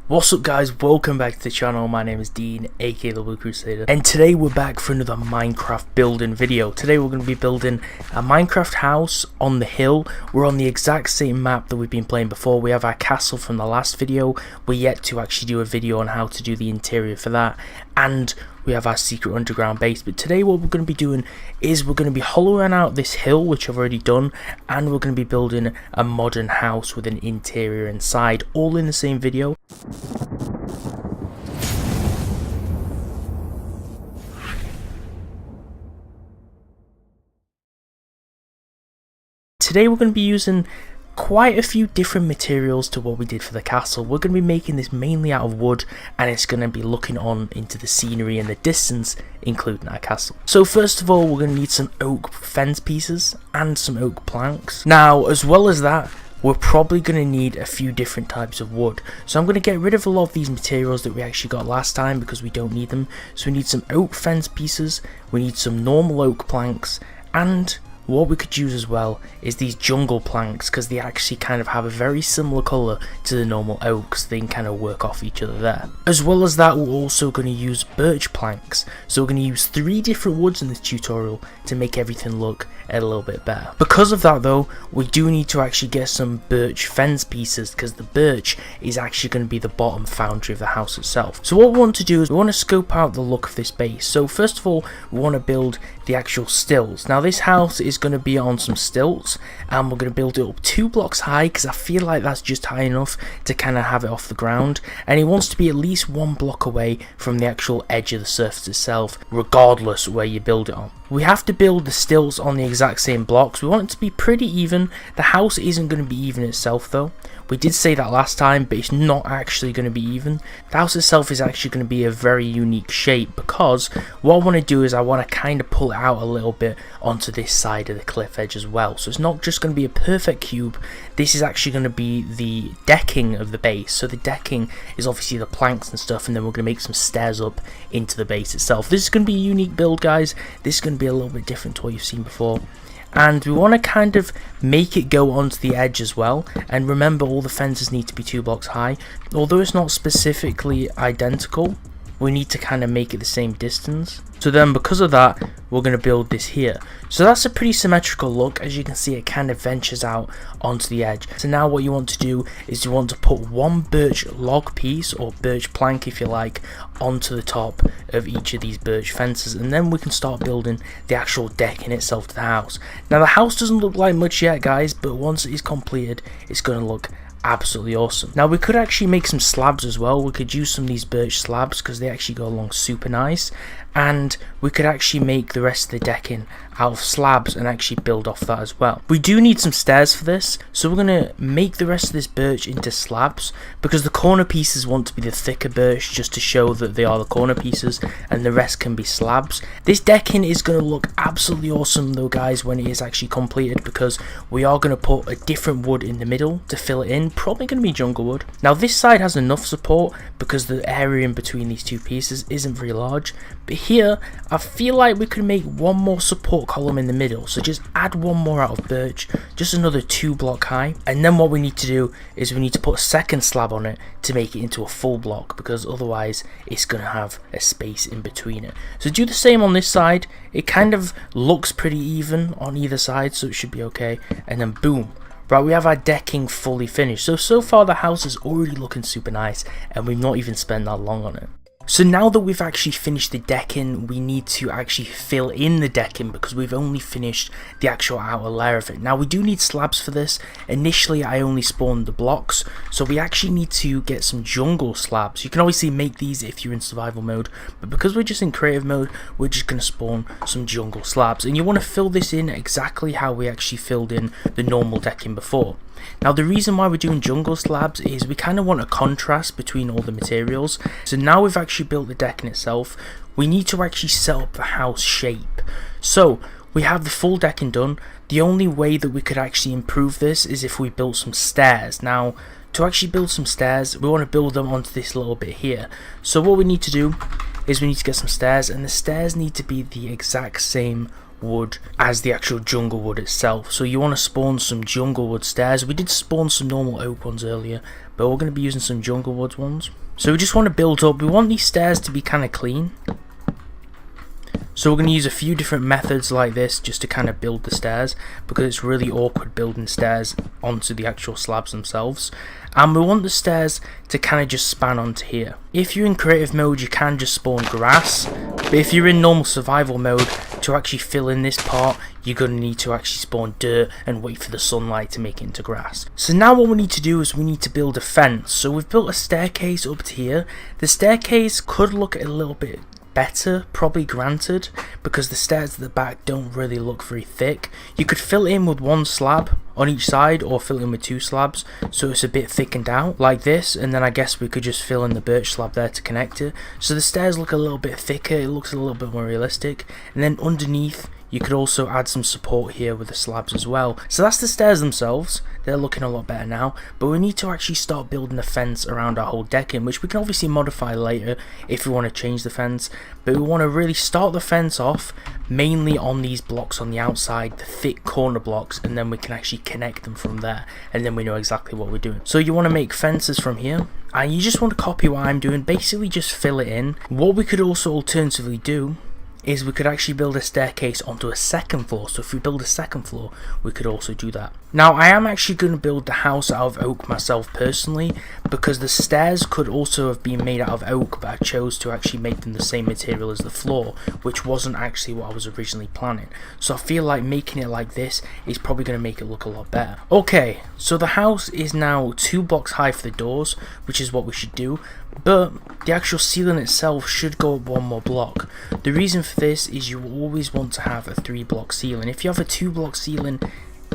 What's up guys, welcome back to the channel. My name is Dean, aka the Blue Crusader, and today we're back for another Minecraft building video. Today we're going to be building a Minecraft house on the hill. We're on the exact same map that we've been playing before. We have our castle from the last video. We're yet to actually do a video on how to do the interior for that, and we have our secret underground base. But today what we're going to be doing is we're going to be hollowing out this hill, which I've already done, and we're going to be building a modern house with an interior inside, all in the same video. Today we're going to be using quite a few different materials to what we did for the castle. We're going to be making this mainly out of wood, and it's going to be looking on into the scenery in the distance, including our castle. So first of all, we're going to need some oak fence pieces and some oak planks. Now, as well as that, we're probably going to need a few different types of wood. So I'm going to get rid of a lot of these materials that we actually got last time because we don't need them. So we need some oak fence pieces, we need some normal oak planks, and what we could use as well is these jungle planks, because they actually kind of have a very similar colour to the normal oaks. They can kind of work off each other there. As well as that, we're also going to use birch planks. So we're going to use 3 different woods in this tutorial to make everything look a little bit better. Because of that though, we do need to actually get some birch fence pieces, because the birch is actually going to be the bottom foundry of the house itself. So what we want to do is we want to scope out the look of this base. So first of all, we want to build the actual stills. Now this house is going to be on some stilts, and we're going to build it up 2 blocks high, because I feel like that's just high enough to kind of have it off the ground, and it wants to be at least 1 block away from the actual edge of the surface itself, regardless where you build it on. We have to build the stilts on the exact same blocks. We want it to be pretty even. The house isn't going to be even itself though. We did say that last time, but it's not actually going to be even. The house itself is actually going to be a very unique shape, because what I want to do is I want to kind of pull it out a little bit onto this side of the cliff edge as well. So it's not just going to be a perfect cube. This is actually going to be the decking of the base. So the decking is obviously the planks and stuff, and then we're going to make some stairs up into the base itself. This is going to be a unique build, guys. This is going to be a little bit different to what you've seen before. And we want to kind of make it go onto the edge as well. And remember, all the fences need to be 2 blocks high. Although it's not specifically identical, we need to kind of make it the same distance. So then because of that, we're going to build this here. So that's a pretty symmetrical look. As you can see, it kind of ventures out onto the edge. So now what you want to do is you want to put 1 birch log piece, or birch plank if you like, onto the top of each of these birch fences, and then we can start building the actual deck in itself to the house. Now the house doesn't look like much yet, guys, but once it is completed, it's going to look absolutely awesome. Now we could actually make some slabs as well. We could use some of these birch slabs because they actually go along super nice, and we could actually make the rest of the decking out of slabs and actually build off that as well. We do need some stairs for this, so we're going to make the rest of this birch into slabs, because the corner pieces want to be the thicker birch just to show that they are the corner pieces, and the rest can be slabs. This decking is going to look absolutely awesome though, guys, when it is actually completed, because we are going to put a different wood in the middle to fill it in, probably going to be jungle wood. Now this side has enough support because the area in between these 2 pieces isn't very large, but here I feel like we could make 1 more support column in the middle. So just add 1 more out of birch, just another 2 block high, and then what we need to do is we need to put a second slab on it to make it into a full block, because otherwise it's going to have a space in between it. So do the same on this side. It kind of looks pretty even on either side, so it should be okay, and then boom. Right, we have our decking fully finished. So far the house is already looking super nice, and we've not even spent that long on it. So now that we've actually finished the decking, we need to actually fill in the decking, because we've only finished the actual outer layer of it. Now we do need slabs for this. Initially I only spawned the blocks, so we actually need to get some jungle slabs. You can obviously make these if you're in survival mode, but because we're just in creative mode, we're just going to spawn some jungle slabs. And you want to fill this in exactly how we actually filled in the normal decking before. Now the reason why we're doing jungle slabs is we kind of want a contrast between all the materials. So now we've actually built the decking itself, we need to actually set up the house shape. So we have the full decking done. The only way that we could actually improve this is if we built some stairs. Now to actually build some stairs, we want to build them onto this little bit here. So what we need to do is we need to get some stairs, and the stairs need to be the exact same wood as the actual jungle wood itself. So you want to spawn some jungle wood stairs. We did spawn some normal oak ones earlier, but we're going to be using some jungle wood ones. So we just want to build up. We want these stairs to be kind of clean. So we're going to use a few different methods like this just to kind of build the stairs, because it's really awkward building stairs onto the actual slabs themselves. And we want the stairs to kind of just span onto here. If you're in creative mode, you can just spawn grass, but if you're in normal survival mode, to actually fill in this part, you're going to need to actually spawn dirt and wait for the sunlight to make it into grass. So now what we need to do is we need to build a fence. So we've built a staircase up to here. The staircase could look a little bit better, probably, granted, because the stairs at the back don't really look very thick. You could fill it in with one slab on each side, or fill it in with two slabs so it's a bit thickened out like this, and then I guess we could just fill in the birch slab there to connect it, so the stairs look a little bit thicker, it looks a little bit more realistic. And then underneath you could also add some support here with the slabs as well. So that's the stairs themselves. They're looking a lot better now, but we need to actually start building a fence around our whole decking, which we can obviously modify later if we want to change the fence. But we want to really start the fence off mainly on these blocks on the outside, the thick corner blocks, and then we can actually connect them from there, and then we know exactly what we're doing. So you want to make fences from here, and you just want to copy what I'm doing, basically just fill it in. What we could also alternatively do is we could actually build a staircase onto a second floor. So if we build a second floor, we could also do that. Now I am actually going to build the house out of oak myself personally, because the stairs could also have been made out of oak, but I chose to actually make them the same material as the floor, which wasn't actually what I was originally planning. So I feel like making it like this is probably going to make it look a lot better. Okay, so the house is now 2 blocks high for the doors, which is what we should do, but the actual ceiling itself should go up 1 more block. The reason for this is you always want to have a 3-block ceiling. If you have a 2-block ceiling,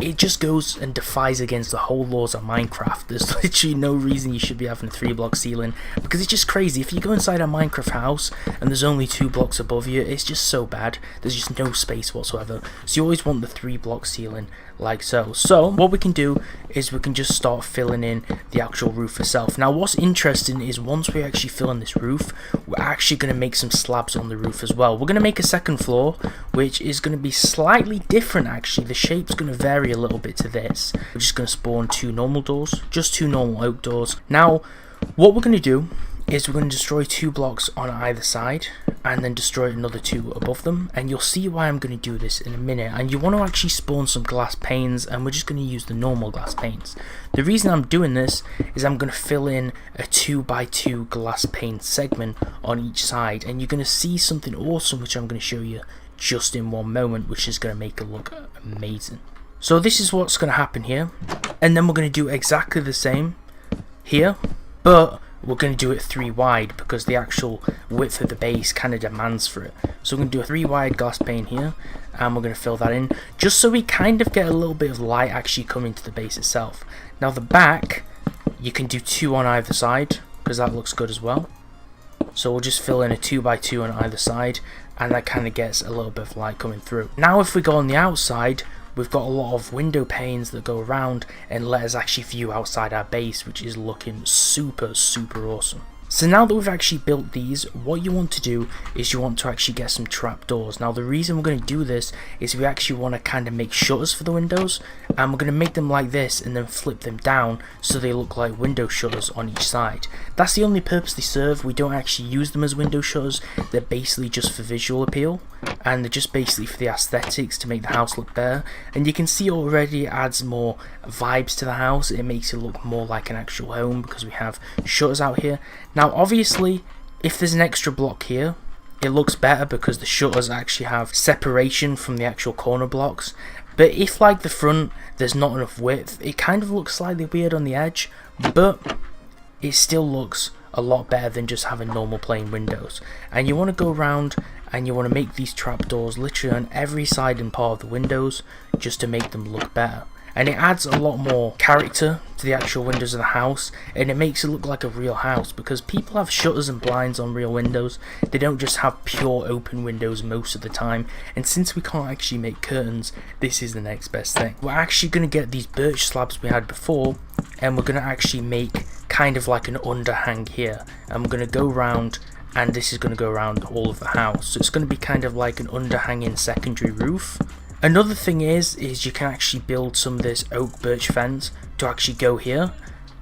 it just goes and defies against the whole laws of Minecraft. There's literally no reason you should be having a 3-block ceiling, because it's just crazy. If you go inside a Minecraft house and there's only 2 blocks above you, it's just so bad. There's just no space whatsoever. So you always want the 3-block ceiling like so. So what we can do is we can just start filling in the actual roof itself. Now what's interesting is once we actually fill in this roof, we're actually going to make some slabs on the roof as well. We're going to make a second floor, which is going to be slightly different actually. The shape's going to vary a little bit to this. We're just going to spawn 2 normal doors, just 2 normal oak doors. Now what we're going to do is we're going to destroy 2 blocks on either side, and then destroy another 2 above them, and you'll see why I'm going to do this in a minute. And you want to actually spawn some glass panes, and we're just going to use the normal glass panes. The reason I'm doing this is I'm going to fill in a 2x2 glass pane segment on each side, and you're going to see something awesome which I'm going to show you just in one moment, which is going to make it look amazing. So this is what's going to happen here, and then we're going to do exactly the same here, but we're going to do it 3 wide because the actual width of the base kind of demands for it. So we're going to do a 3 wide glass pane here, and we're going to fill that in just so we kind of get a little bit of light actually coming to the base itself. Now the back, you can do 2 on either side because that looks good as well. So we'll just fill in a 2x2 on either side, and that kind of gets a little bit of light coming through. Now if we go on the outside, we've got a lot of window panes that go around and let us actually view outside our base, which is looking super awesome. So now that we've actually built these, what you want to do is you want to actually get some trapdoors. Now the reason we're going to do this is we actually want to kind of make shutters for the windows, and we're going to make them like this and then flip them down so they look like window shutters on each side. That's the only purpose they serve. We don't actually use them as window shutters. They're basically just for visual appeal, and they're just basically for the aesthetics to make the house look better. And you can see already it adds more vibes to the house. It makes it look more like an actual home because we have shutters out here. Now obviously if there's an extra block here, it looks better because the shutters actually have separation from the actual corner blocks. But if like the front there's not enough width, it kind of looks slightly weird on the edge, but it still looks a lot better than just having normal plain windows. And you want to go around and you want to make these trapdoors literally on every side and part of the windows just to make them look better. And it adds a lot more character to the actual windows of the house, and it makes it look like a real house, because people have shutters and blinds on real windows. They don't just have pure open windows most of the time, and since we can't actually make curtains, this is the next best thing. We're actually going to get these birch slabs we had before, and we're going to actually make kind of like an underhang here, and we're going to go around and this is going to go around all of the house. So it's going to be kind of like an underhanging secondary roof. Another thing is you can actually build some of this oak birch fence to actually go here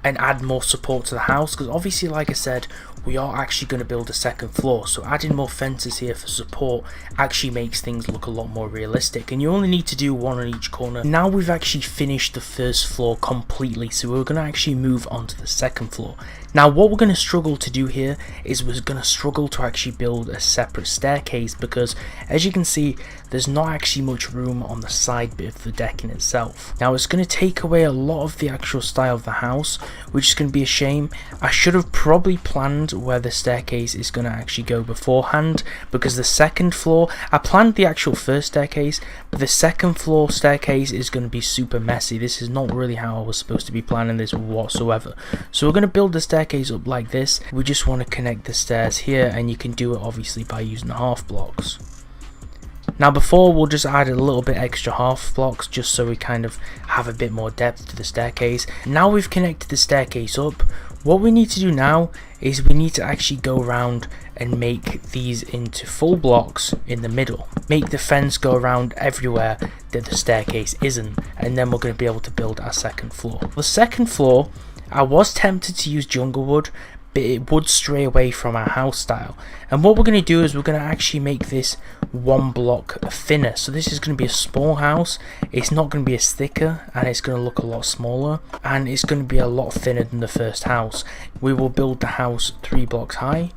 and add more support to the house, because obviously, like I said, we are actually going to build a second floor, so adding more fences here for support actually makes things look a lot more realistic, and you only need to do one on each corner. Now we've actually finished the first floor completely, so we're going to actually move on to the second floor. Now what we're going to struggle to do here is we're going to struggle to actually build a separate staircase, because as you can see, there's not actually much room on the side bit of the decking itself. Now it's going to take away a lot of the actual style of the house, which is going to be a shame. I should have probably planned where the staircase is going to actually go beforehand, because the second floor, I planned the actual first staircase, but the second floor staircase is going to be super messy. This is not really how I was supposed to be planning this whatsoever. So we're going to build the staircase up like this. We just want to connect the stairs here, and you can do it obviously by using half blocks. Now before, we'll just add a little bit extra half blocks just so we kind of have a bit more depth to the staircase. Now we've connected the staircase up, what we need to do now is we need to actually go around and make these into full blocks in the middle. Make the fence go around everywhere that the staircase isn't, and then we're going to be able to build our second floor. The second floor, I was tempted to use jungle wood, but it would stray away from our house style, and what we're going to do is we're going to actually make this one block thinner. So this is going to be a small house, it's not going to be as thicker, and it's going to look a lot smaller, and it's going to be a lot thinner than the first house. We will build the house 3 blocks high.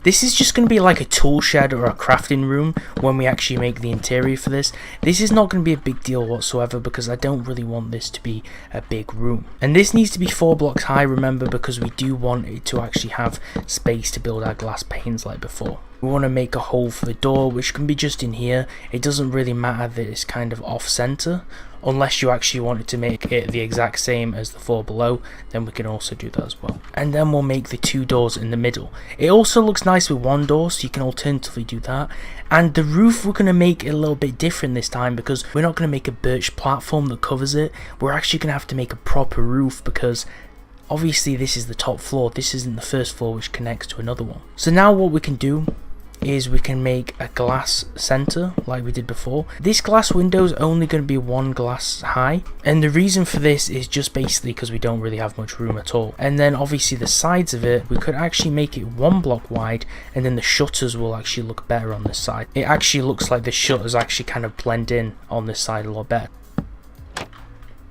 This is just going to be like a tool shed or a crafting room when we actually make the interior for this. This is not going to be a big deal whatsoever, because I don't really want this to be a big room. And this needs to be 4 blocks high, remember, because we do want it to actually have space to build our glass panes like before. We want to make a hole for the door, which can be just in here. It doesn't really matter that it's kind of off center, unless you actually wanted to make it the exact same as the floor below, then we can also do that as well. And then we'll make the 2 doors in the middle. It also looks nice with 1 door, so you can alternatively do that. And the roof, we're going to make it a little bit different this time, because we're not going to make a birch platform that covers it. We're actually going to have to make a proper roof, because obviously this is the top floor, this isn't the first floor which connects to another one. So now what we can do is we can make a glass center like we did before. This glass window is only going to be 1 glass high, and the reason for this is just basically because we don't really have much room at all. And then obviously the sides of it, we could actually make it 1 block wide, and then the shutters will actually look better on this side. It actually looks like the shutters actually kind of blend in on this side a lot better.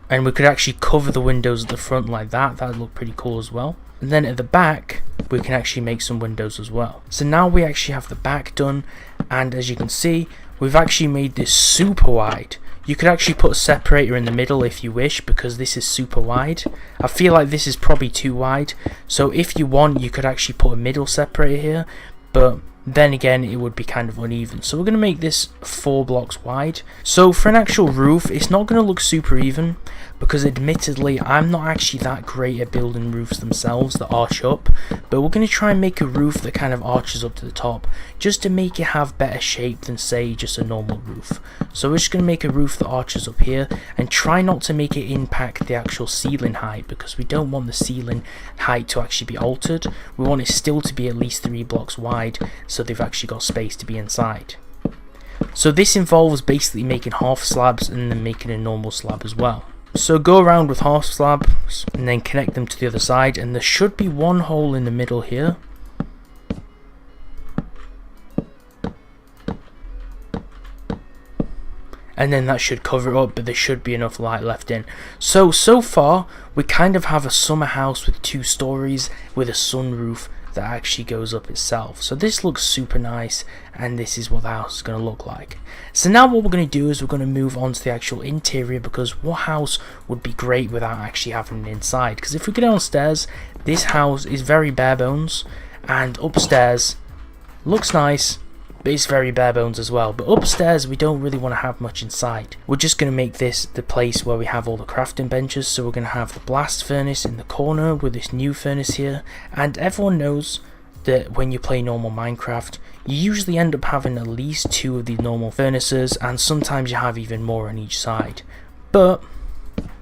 And we could actually cover the windows at the front like that. That would look pretty cool as well. And then at the back, we can actually make some windows as well. So now we actually have the back done, and as you can see, we've actually made this super wide. You could actually put a separator in the middle if you wish, because this is super wide. I feel like this is probably too wide, so if you want, you could actually put a middle separator here, but then again it would be kind of uneven. So we're going to make this 4 blocks wide. So for an actual roof, it's not going to look super even, because admittedly I'm not actually that great at building roofs themselves that arch up, but we're going to try and make a roof that kind of arches up to the top, just to make it have better shape than say just a normal roof. So we're just going to make a roof that arches up here, and try not to make it impact the actual ceiling height, because we don't want the ceiling height to actually be altered. We want it still to be at least 3 blocks wide, so they've actually got space to be inside. So this involves basically making half slabs and then making a normal slab as well. So go around with half slabs and then connect them to the other side, and there should be 1 hole in the middle here. And then that should cover it up, but there should be enough light left in. So far we kind of have a summer house with 2 stories with a sunroof that actually goes up itself. So this looks super nice, and this is what the house is going to look like. So now what we're going to do is we're going to move on to the actual interior, because what house would be great without actually having an inside? Because if we go downstairs, this house is very bare bones, and upstairs looks nice, but it's very bare bones as well. But upstairs we don't really want to have much inside. We're just going to make this the place where we have all the crafting benches. So we're going to have the blast furnace in the corner with this new furnace here, and everyone knows that when you play normal Minecraft, you usually end up having at least 2 of these normal furnaces, and sometimes you have even more on each side. But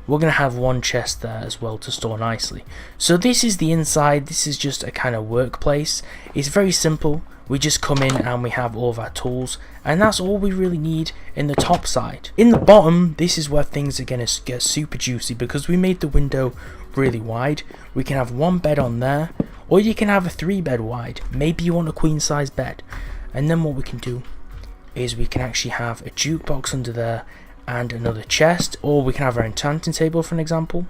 we're going to have one chest there as well to store nicely. So this is the inside. This is just a kind of workplace. It's very simple. We just come in and we have all of our tools, and that's all we really need in the top side. In the bottom, this is where things are going to get super juicy, because we made the window really wide. We can have one bed on there, or you can have a 3-bed wide. Maybe you want a queen size bed. And then what we can do is we can actually have a jukebox under there and another chest, or we can have our enchanting table for an example.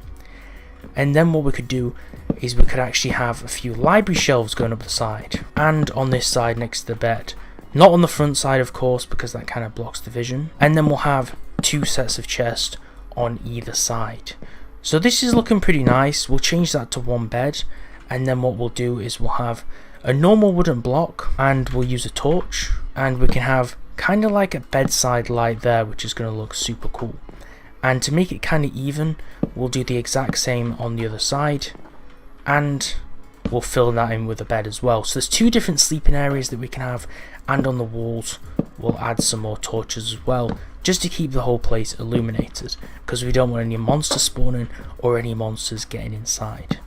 And then what we could do is we could actually have a few library shelves going up the side and on this side next to the bed. Not on the front side, of course, because that kind of blocks the vision. And then we'll have 2 sets of chests on either side. So this is looking pretty nice. We'll change that to 1 bed, and then what we'll do is we'll have a normal wooden block, and we'll use a torch, and we can have kind of like a bedside light there, which is going to look super cool. And to make it kind of even, we'll do the exact same on the other side, and we'll fill that in with a bed as well. So there's 2 different sleeping areas that we can have, and on the walls we'll add some more torches as well, just to keep the whole place illuminated, because we don't want any monsters spawning or any monsters getting inside.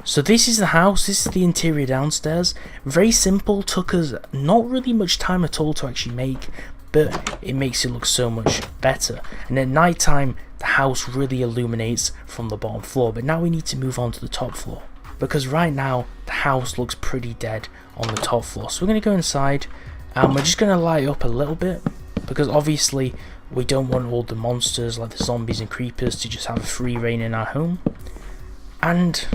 So this is the house. This is the interior downstairs. Very simple, took us not really much time at all to actually make, but it makes it look so much better. And at night time, the house really illuminates from the bottom floor. But now we need to move on to the top floor, because right now the house looks pretty dead on the top floor. So we're going to go inside, and we're just going to light it up a little bit, because obviously we don't want all the monsters like the zombies and creepers to just have a free reign in our home. And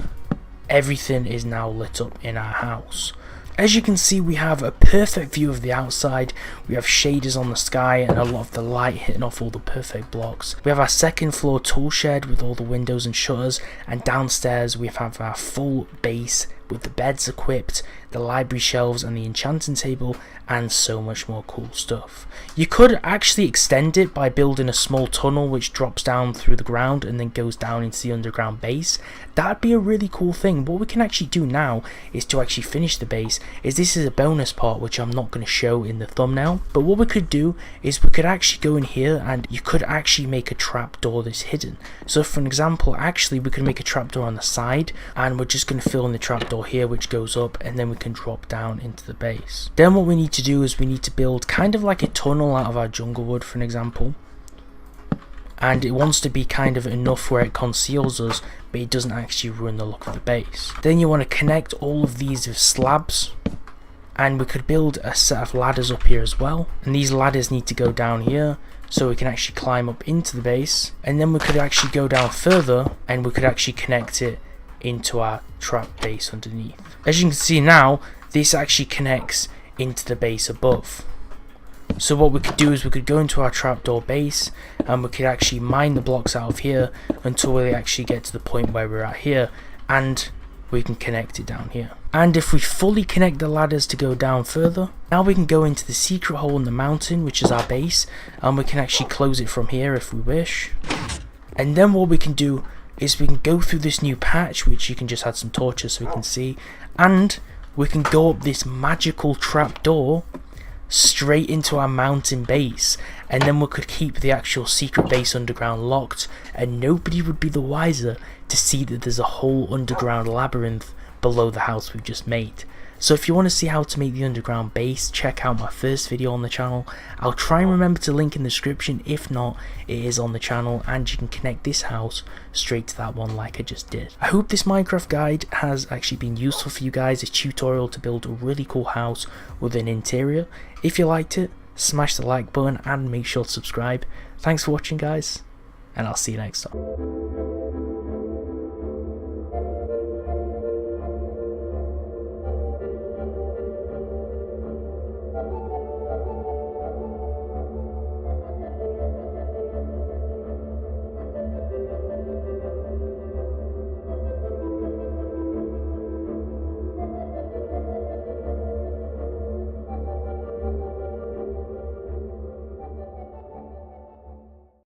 everything is now lit up in our house. As you can see, we have a perfect view of the outside. We have shaders on the sky and a lot of the light hitting off all the perfect blocks. We have our 2nd floor tool shed with all the windows and shutters, and downstairs we have our full base with the beds equipped, the library shelves and the enchanting table, and so much more cool stuff. You could actually extend it by building a small tunnel which drops down through the ground and then goes down into the underground base. That'd be a really cool thing. What we can actually do now is to actually finish the base. This is a bonus part which I'm not going to show in the thumbnail, but what we could do is we could actually go in here and you could actually make a trapdoor that's hidden. So for an example, actually we could make a trapdoor on the side, and we're just going to fill in the trapdoor here which goes up, and then we can drop down into the base. Then what we need to do is we need to build kind of like a tunnel out of our jungle wood for an example, and it wants to be kind of enough where it conceals us but it doesn't actually ruin the look of the base. Then you want to connect all of these with slabs, and we could build a set of ladders up here as well, and these ladders need to go down here so we can actually climb up into the base, and then we could actually go down further and we could actually connect it into our trap base underneath. As you can see now, this actually connects into the base above. So what we could do is we could go into our trapdoor base, and we could actually mine the blocks out of here until we actually get to the point where we're at here, and we can connect it down here. And if we fully connect the ladders to go down further, now we can go into the secret hole in the mountain, which is our base, and we can actually close it from here if we wish. And then what we can do is we can go through this new patch, which you can just add some torches so we can see, and we can go up this magical trapdoor straight into our mountain base, and then we could keep the actual secret base underground locked, and nobody would be the wiser to see that there's a whole underground labyrinth below the house we've just made. So if you want to see how to make the underground base, check out my first video on the channel. I'll try and remember to link in the description. If not, it is on the channel, and you can connect this house straight to that one like I just did. I hope this Minecraft guide has actually been useful for you guys, a tutorial to build a really cool house with an interior. If you liked it, smash the like button and make sure to subscribe. Thanks for watching guys, and I'll see you next time.